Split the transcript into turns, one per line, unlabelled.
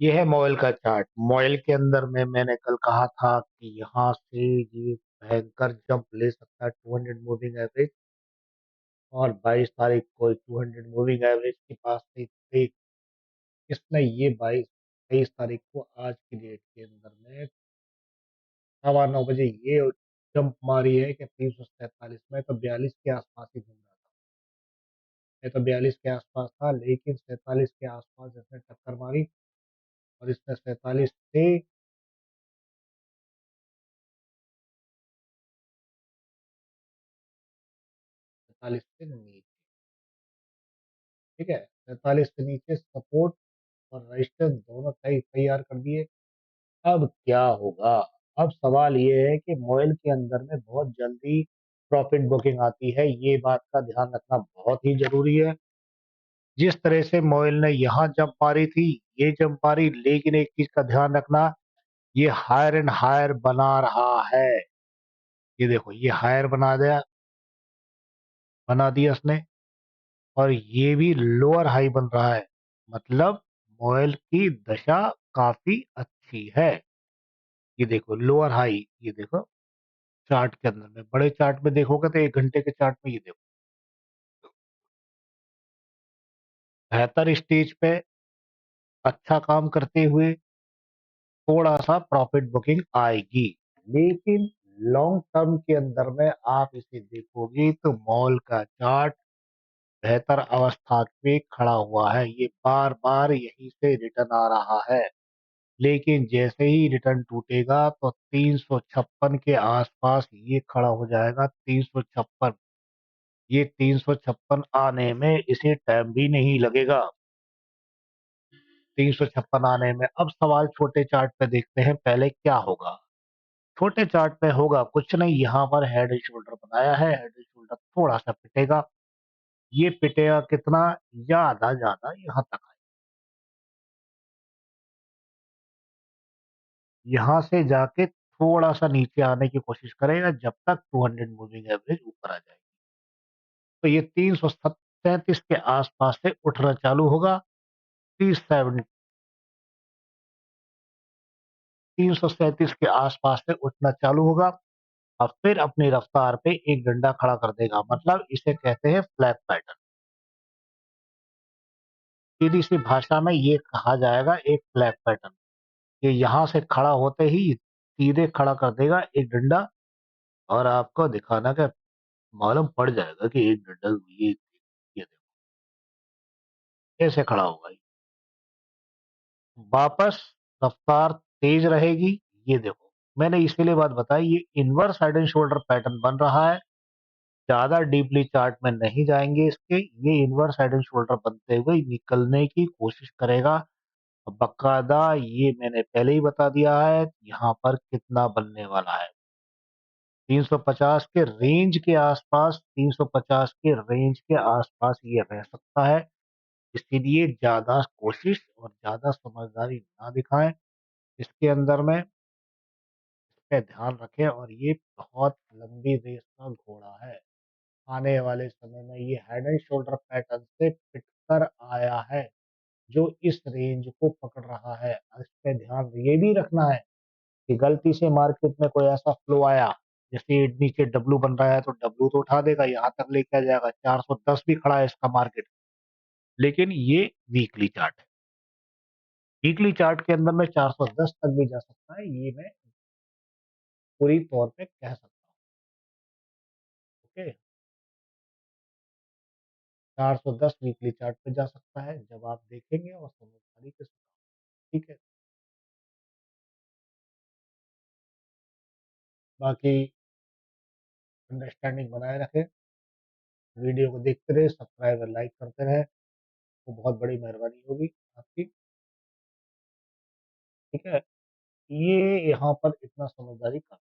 ये है मॉयल का चार्ट। मॉयल के अंदर में मैंने कल कहा था कि यहाँ से ये भयंकर जंप ले सकता है 200 मूविंग एवरेज, और 22 तारीख को 200 मूविंग एवरेज के पास से थे। इसने ये 22 23 तारीख को आज की डेट के अंदर में 9:15 बजे ये जंप मारी है कि 347 में तो 42 के आसपास ही घूम रहा था। मैं तो 42 के आसपास था, लेकिन 47 के आसपास इसने टक्कर मारी और इसने 47 से नीचे, ठीक है, 47 से नीचे सपोर्ट और रजिस्टर दोनों तैयार कर दिए। अब क्या होगा? अब सवाल ये है कि मोइल के अंदर में बहुत जल्दी प्रॉफिट बुकिंग आती है, ये बात का ध्यान रखना बहुत ही जरूरी है। जिस तरह से मोइल ने यहाँ जंप मारी थी, ये जंप मारी, लेकिन एक चीज का ध्यान रखना, ये हायर एंड हायर बना रहा है। ये देखो, ये हायर बना दिया इसने, और ये भी लोअर हाई बन रहा है। मतलब मोइल की दशा काफी अच्छी है। ये देखो लोअर हाई, ये देखो चार्ट के अंदर में, बड़े चार्ट में देखोगे तो 1 घंटे के चार्ट में ये देखो, बेहतर स्टेज पे अच्छा काम करते हुए थोड़ा सा प्रॉफिट बुकिंग आएगी। लेकिन लॉन्ग टर्म के अंदर में आप इसे देखोगे तो मॉल का चार्ट बेहतर अवस्था पे खड़ा हुआ है। ये बार बार यहीं से रिटर्न आ रहा है, लेकिन जैसे ही रिटर्न टूटेगा तो 356 के आसपास ये खड़ा हो जाएगा। 356, ये 356 आने में इसे टाइम भी नहीं लगेगा। 356 आने में, अब सवाल छोटे चार्ट पे देखते हैं पहले क्या होगा। छोटे चार्ट पे होगा कुछ नहीं, यहाँ पर हेड एंड शोल्डर बनाया है, हेड एंड शोल्डर थोड़ा सा पिटेगा। ये पिटेगा कितना? ज्यादा ज्यादा यहाँ तक आए, यहाँ से जाके थोड़ा सा नीचे आने की कोशिश करेगा जब तक 200 मूविंग एवरेज ऊपर आ जाएगी। तो ये 337 के आसपास से उठना चालू होगा। 337 के आसपास से उठना चालू होगा, और फिर अपनी रफ्तार पे एक डंडा खड़ा कर देगा। मतलब इसे कहते हैं फ्लैग पैटर्न। सीधी सी भाषा में ये कहा जाएगा एक फ्लैग पैटर्न। ये यहाँ से खड़ा होते ही सीधे खड़ा कर देगा एक डंडा, और आपको दिखाना का मालूम पड़ जाएगा कि एक डंडा ये देखो ऐसे खड़ा होगा ये। वापस रफ्तार तेज रहेगी। ये देखो, मैंने इसीलिए बात बताई, ये inverse head and shoulder pattern बन रहा है। ज्यादा डीपली चार्ट में नहीं जाएंगे इसके, ये इनवर्स हेड एंड शोल्डर बनते हुए निकलने की कोशिश करेगा। बकायदा ये मैंने पहले ही बता दिया है यहाँ पर कितना बनने वाला है। 350 के रेंज के आसपास, 350 के रेंज के आसपास ये रह सकता है। इसीलिए ज्यादा कोशिश और ज्यादा समझदारी ना दिखाएं इसके अंदर में, इस पे ध्यान रखें। और ये बहुत लंबी रेस का घोड़ा है। आने वाले समय में ये हेड एंड शोल्डर पैटर्न से पिटकर आया है, जो इस रेंज को पकड़ रहा है। इस पे ध्यान ये भी रखना है कि गलती से मार्केट में कोई ऐसा फ्लो आया, जैसे नीचे डब्लू बन रहा है तो डब्लू तो उठा देगा, यहाँ तक लेके आ जाएगा। 410 भी खड़ा है इसका मार्केट, लेकिन ये वीकली चार्ट है। वीकली चार्ट के अंदर में 410 तक भी जा सकता है, ये मैं पूरी तौर पे कह सकता हूँ। ओके, 410 वीकली चार्ट पे जा सकता है जब आप देखेंगे और समझदारी के साथ। ठीक है, बाकी अंडरस्टैंडिंग बनाए रखें, वीडियो को देखते रहे, सब्सक्राइब और लाइक करते रहे, तो बहुत बड़ी मेहरबानी होगी आपकी। ठीक है, ये यहाँ पर इतना समझदारी का